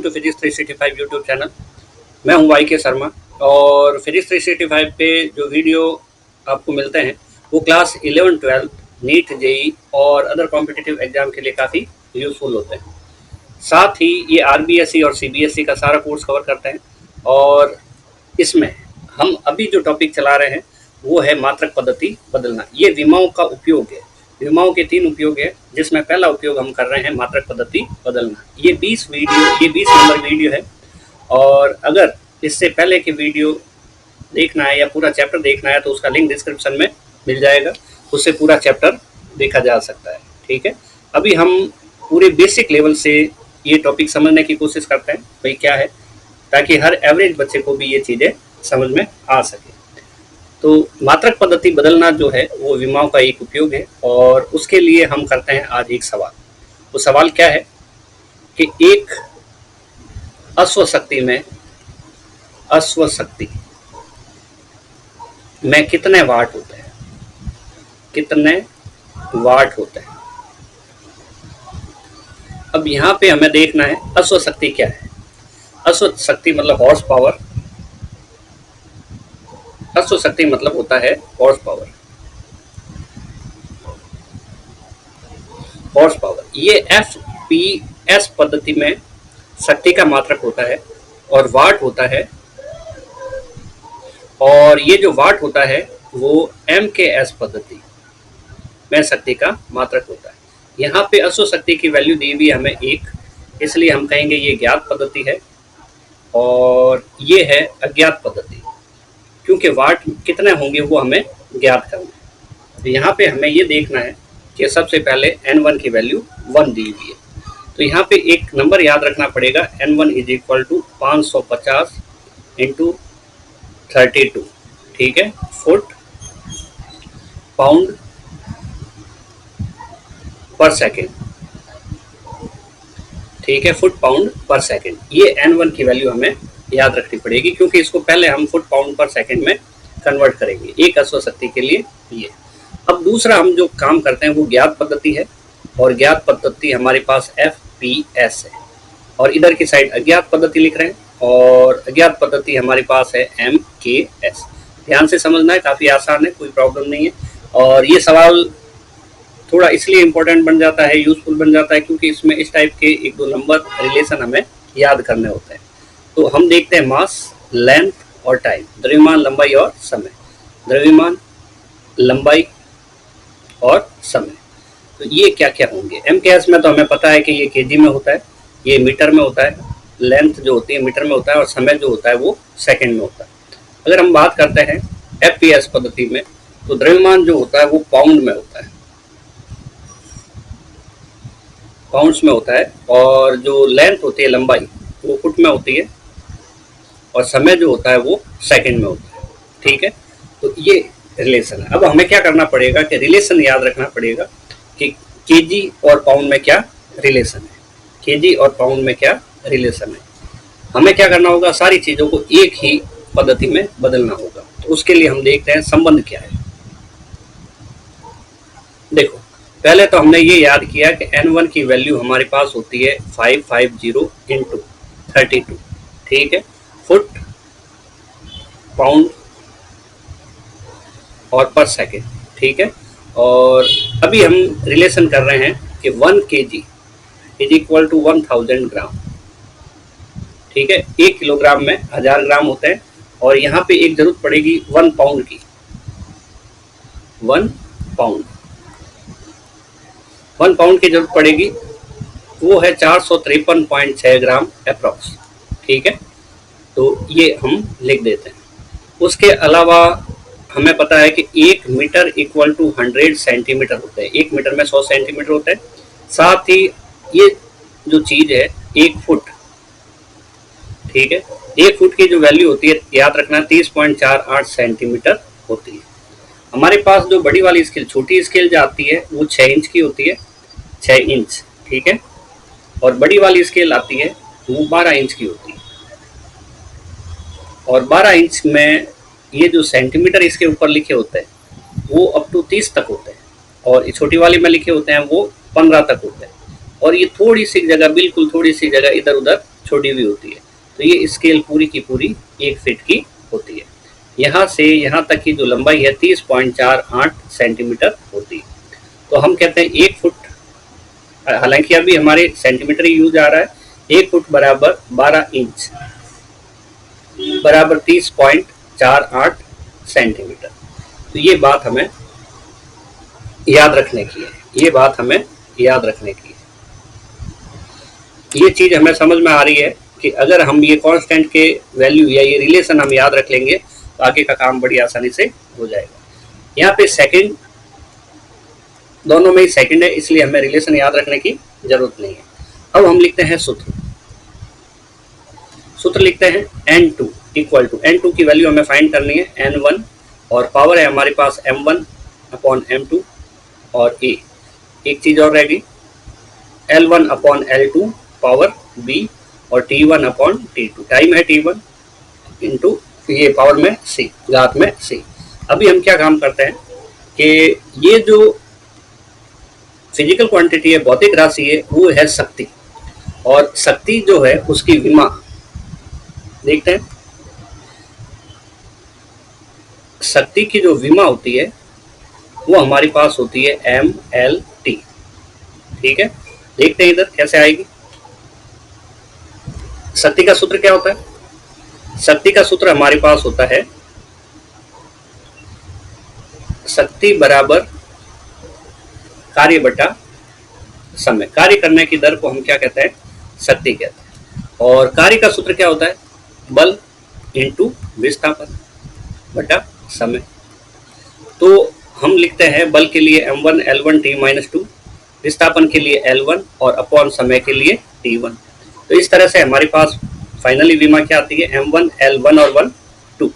To physics 365 YouTube channel. मैं हूं Y के शर्मा और फिजिक्स 365 पे जो वीडियो आपको मिलते हैं वो क्लास 11 12 नीट जेई और अदर कॉम्पिटिटिव एग्जाम के लिए काफ़ी यूज़फुल होते हैं। साथ ही ये आरबीएसई और सीबीएसई का सारा कोर्स कवर करते हैं और इसमें हम अभी जो टॉपिक चला रहे हैं वो है मात्रक पद्धति बदलना। ये विमाओं का उपयोग है। विमाओं के 3 उपयोग है जिसमें पहला उपयोग हम कर रहे हैं मात्रक पद्धति बदलना। ये 20 नंबर वीडियो है और अगर इससे पहले की वीडियो देखना है या पूरा चैप्टर देखना है तो उसका लिंक डिस्क्रिप्शन में मिल जाएगा, उससे पूरा चैप्टर देखा जा सकता है। ठीक है, अभी हम पूरे बेसिक लेवल से ये टॉपिक समझने की कोशिश करते हैं भाई क्या है, ताकि हर एवरेज बच्चे को भी ये चीज़ें समझ में आ सके। तो मात्रक पद्धति बदलना जो है वो विमाओं का एक उपयोग है और उसके लिए हम करते हैं आज एक सवाल। वो सवाल क्या है कि एक अश्वशक्ति में कितने वाट होते हैं, अब यहाँ पे हमें देखना है अश्वशक्ति क्या है। अश्वशक्ति मतलब हॉर्स पावर। अश्वशक्ति मतलब होता है हॉर्स पावर। ये FPS पद्धति में शक्ति का मात्रक होता है और वाट होता है, और ये जो वाट होता है वो MKS पद्धति में शक्ति का मात्रक होता है। यहाँ पे अश्वशक्ति की वैल्यू दी हुई है हमें 1, इसलिए हम कहेंगे ये ज्ञात पद्धति है और ये है अज्ञात पद्धति, क्योंकि वाट कितने होंगे वो हमें ज्ञात करना है। तो यहाँ पे हमें ये देखना है कि सबसे पहले N1 की वैल्यू 1 दी हुई है, तो यहाँ पे एक नंबर याद रखना पड़ेगा। N1 = 550 × 32। ठीक है, फुट पाउंड पर सेकेंड। ठीक है, फुट पाउंड पर सेकेंड। ये N1 की वैल्यू हमें याद रखनी पड़ेगी क्योंकि इसको पहले हम फुट पाउंड पर सेकेंड में कन्वर्ट करेंगे एक अश्वशक्ति के लिए ये। अब दूसरा हम जो काम करते हैं वो ज्ञात पद्धति है और ज्ञात पद्धति हमारे पास FPS है और इधर की साइड अज्ञात पद्धति लिख रहे हैं और अज्ञात पद्धति हमारे पास है MKS। ध्यान से समझना है, काफ़ी आसान है, कोई प्रॉब्लम नहीं है। और ये सवाल थोड़ा इसलिए इम्पोर्टेंट बन जाता है, यूजफुल बन जाता है क्योंकि इसमें इस टाइप के 1-2 नंबर रिलेशन हमें याद करने होते हैं। तो हम देखते हैं मास, लेंथ और टाइम, द्रव्यमान, लंबाई और समय। द्रव्यमान, लंबाई और समय, तो ये क्या क्या होंगे। MKS में तो हमें पता है कि ये kg में होता है, ये मीटर में होता है, लेंथ जो होती है मीटर में होता है और समय जो होता है वो सेकंड में होता है। अगर हम बात करते हैं FPS पद्धति में तो द्रव्यमान जो होता है वो पाउंड में होता है, पाउंड्स में होता है, और जो लेंथ होती है लंबाई वो फुट में होती है और समय जो होता है वो सेकंड में होता है। ठीक है, तो ये रिलेशन है। अब हमें क्या करना पड़ेगा कि रिलेशन याद रखना पड़ेगा कि केजी और पाउंड में क्या रिलेशन है, केजी और पाउंड में क्या रिलेशन है। हमें क्या करना होगा, सारी चीज़ों को एक ही पद्धति में बदलना होगा। तो उसके लिए हम देखते हैं संबंध क्या है। देखो, पहले तो हमने ये याद किया कि N1 की वैल्यू हमारे पास होती है 550 × 32। ठीक है, फुट पाउंड और पर सेकेंड। ठीक है, और अभी हम रिलेशन कर रहे हैं कि 1 kg = 1000 ग्राम। ठीक है, 1 किलोग्राम में 1000 ग्राम होते हैं और यहाँ पे एक जरूरत पड़ेगी 1 पाउंड की। 1 पाउंड की जरूरत पड़ेगी, वो है 453.6 ग्राम अप्रॉक्स। ठीक है, तो ये हम लिख देते हैं। उसके अलावा हमें पता है कि 1 मीटर = 100 सेंटीमीटर होते हैं, 1 मीटर में 100 सेंटीमीटर होते हैं। साथ ही ये जो चीज़ है 1 फुट, ठीक है, 1 फुट की जो वैल्यू होती है याद रखना 30.48 सेंटीमीटर होती है। हमारे पास जो बड़ी वाली स्केल, छोटी स्केल जो आती है वो 6 इंच की होती है, 6 इंच। ठीक है, और बड़ी वाली स्केल आती है वो 12 इंच की होती है और 12 इंच में ये जो सेंटीमीटर इसके ऊपर लिखे होते हैं वो अप टू 30 तक होते हैं और छोटी वाली में लिखे होते हैं वो 15 तक होते हैं। और ये थोड़ी सी जगह, बिल्कुल थोड़ी सी जगह इधर उधर छोटी भी होती है। तो ये स्केल पूरी की पूरी 1 फीट की होती है। यहाँ से यहाँ तक की जो लंबाई है 30.48 सेंटीमीटर होती है। तो हम कहते हैं 1 फुट, हालांकि अभी हमारे सेंटीमीटर ही यूज आ रहा है, 1 फुट बराबर 12 इंच बराबर 30.48 सेंटीमीटर। तो ये बात हमें याद रखने की है, ये बात हमें याद रखने की है। ये चीज हमें समझ में आ रही है कि अगर हम ये कांस्टेंट के वैल्यू या ये रिलेशन हम याद रख लेंगे तो आगे का काम बड़ी आसानी से हो जाएगा। यहाँ पे सेकंड, दोनों में ही सेकंड है, इसलिए हमें रिलेशन याद रखने की जरूरत नहीं है। अब हम लिखते हैं सूत्र। सूत्र लिखते हैं n2 इक्वल टू, n2 की वैल्यू हमें फाइंड करनी है n1, और पावर है हमारे पास m1 अपॉन m2, और a एक चीज और रहेगी L1 upon L2 power b, और T1 अपॉन T2, टाइम है T1 इंटू ये पावर में c, घात में c। अभी हम क्या काम करते हैं कि ये जो फिजिकल क्वांटिटी है, भौतिक राशि है, वो है शक्ति, और शक्ति जो है उसकी विमा देखते हैं। शक्ति की जो विमा होती है वो हमारे पास होती है MLT, ठीक है। देखते हैं इधर कैसे आएगी। शक्ति का सूत्र क्या होता है? शक्ति का सूत्र हमारे पास होता है शक्ति बराबर कार्य बटा समय। कार्य करने की दर को हम क्या कहते हैं? शक्ति कहते हैं। और कार्य का सूत्र क्या होता है? बल इंटू विस्थापन बटा समय। तो हम लिखते हैं बल के लिए m1 L1 T-2, विस्थापन के लिए L1 और अपॉन समय के लिए T1। तो इस तरह से हमारे पास फाइनली विमा क्या आती है? m1 L1 और 1 2,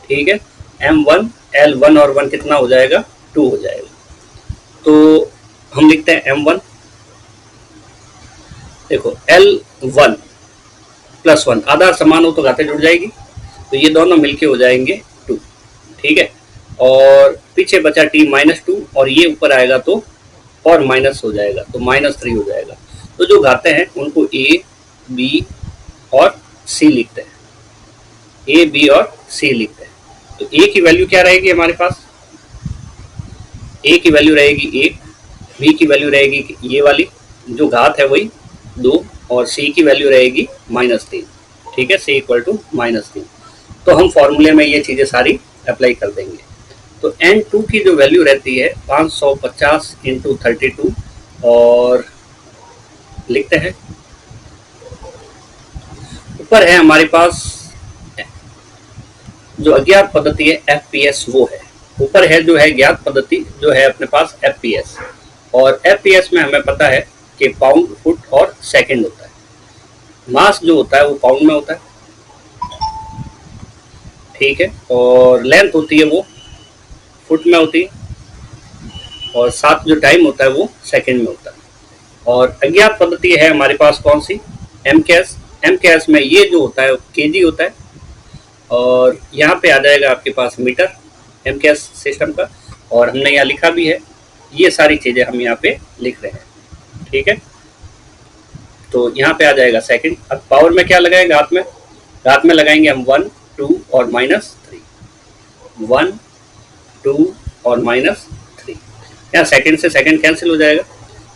ठीक है। m1 L1 और 1 कितना हो जाएगा? 2 हो जाएगा। तो हम लिखते हैं m1, देखो L1 प्लस 1, आधार समान हो तो घातें जुड़ जाएगी, तो ये दोनों मिलके हो जाएंगे 2, ठीक है। और पीछे बचा T-2, और ये ऊपर आएगा तो और माइनस हो जाएगा, तो -3 हो जाएगा। तो जो घातें हैं उनको A, B और C लिखते हैं, A, B और C लिखते हैं। तो A की वैल्यू क्या रहेगी हमारे पास? A की वैल्यू रहेगी 1, B की वैल्यू रहेगी ये वाली जो घात है वही 2, और C की वैल्यू रहेगी -3, ठीक है। C equal to -3। तो हम फॉर्मूले में ये चीजें सारी अप्लाई कर देंगे। तो n2 की जो वैल्यू रहती है 550 इंटू 32, और लिखते हैं ऊपर है हमारे पास जो अज्ञात पद्धति है FPS, वो है ऊपर है, जो है ज्ञात पद्धति जो है अपने पास FPS, और FPS में हमें पता है कि पाउंड, फुट और सेकंड होता है। मास जो होता है वो पाउंड में होता है, ठीक है, और लेंथ होती है वो फुट में होती है, और साथ जो टाइम होता है वो सेकंड में होता है। और अज्ञात पद्धति है हमारे पास कौन सी? MKS। MKS में ये जो होता है kg होता है, और यहाँ पे आ जाएगा आपके पास मीटर MKS सिस्टम का, और हमने यहाँ लिखा भी है। ये सारी चीजें हम यहाँ पे लिख रहे हैं, ठीक है। तो यहाँ पे आ जाएगा सेकंड। अब पावर में क्या लगाएंगे? घात में, घात में लगाएंगे हम 1, 2 और -3, 1, 2 और -3। यहाँ सेकंड से सेकंड कैंसिल हो जाएगा,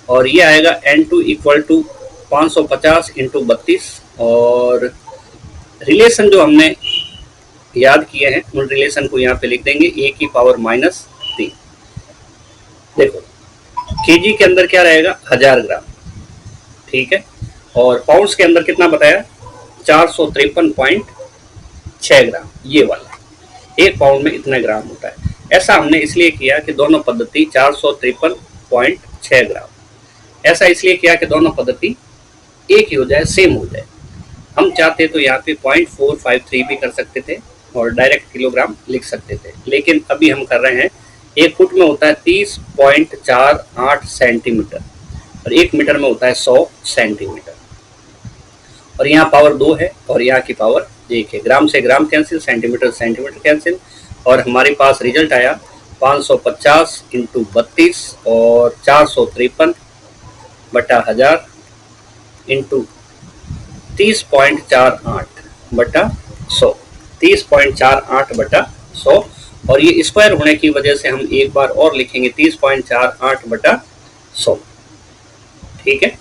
और ये आएगा n2 इक्वल टू 550 इंटू 32, और रिलेशन जो हमने याद किए हैं उन रिलेशन को यहाँ पे लिख देंगे, a की पावर -3। देखो kg के अंदर क्या रहेगा? 1000 ग्राम, ठीक है, और पाउंड्स के अंदर कितना बताया? 453.6 ग्राम। ये वाला एक पाउंड में इतना ग्राम होता है। ऐसा हमने इसलिए किया कि दोनों पद्धति 453.6 ग्राम, ऐसा इसलिए किया कि दोनों पद्धति एक ही हो जाए, सेम हो जाए। हम चाहते तो यहाँ पे 0.453 भी कर सकते थे और डायरेक्ट किलोग्राम लिख सकते थे, लेकिन अभी हम कर रहे हैं, 1 फुट में होता है 30.48 सेंटीमीटर, और 1 मीटर में होता है 100 सेंटीमीटर, और यहाँ पावर 2 है और यहाँ की पावर 1 है। ग्राम से gram cancel, centimetre centimetre cancel, और हमारे पास रिजल्ट आया 550 इंटू 32 और 453 बटा 1000 इंटू 30.48 बटा 100, 30.48 बटा 100, और ये स्क्वायर होने की वजह से हम एक बार और लिखेंगे 30.48 बटा 100। ठीक है,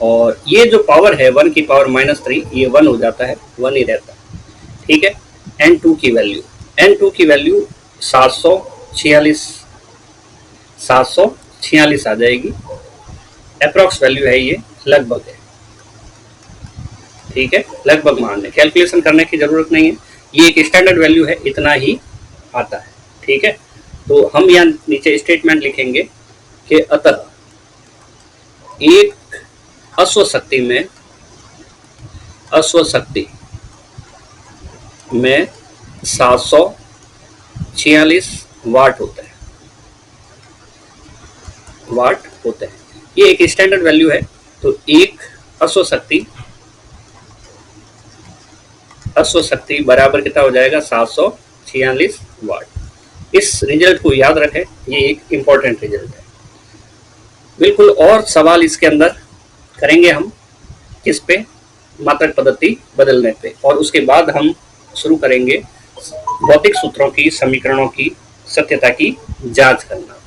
और ये जो पावर है 1 की पावर -3, ये 1 हो जाता है, 1 ही रहता है। ठीक है, n2 की वैल्यू, n2 की वैल्यू 746 आ जाएगी। अप्रॉक्स वैल्यू है ये, लगभग है। ठीक है, लगभग मान लें, कैलकुलेशन करने की जरूरत नहीं है, ये एक स्टैंडर्ड वैल्यू है, इतना ही आता है। ठीक है, तो हम यहाँ नीचे स्टेटमेंट लिखेंगे कि अतः एक अश्वशक्ति में 746 वाट होते हैं। ये एक स्टैंडर्ड वैल्यू है, तो एक अश्वशक्ति बराबर कितना हो जाएगा, 746 वाट। इस रिजल्ट को याद रखें, ये एक इंपॉर्टेंट रिजल्ट है बिल्कुल। और सवाल इसके अंदर करेंगे हम किस पे, मात्रक पद्धति बदलने पे, और उसके बाद हम शुरू करेंगे भौतिक सूत्रों की, समीकरणों की सत्यता की जांच करना।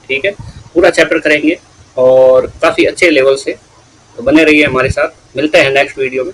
ठीक है, पूरा चैप्टर करेंगे और काफ़ी अच्छे लेवल से, तो बने रहिए हमारे साथ। मिलते हैं नेक्स्ट वीडियो में।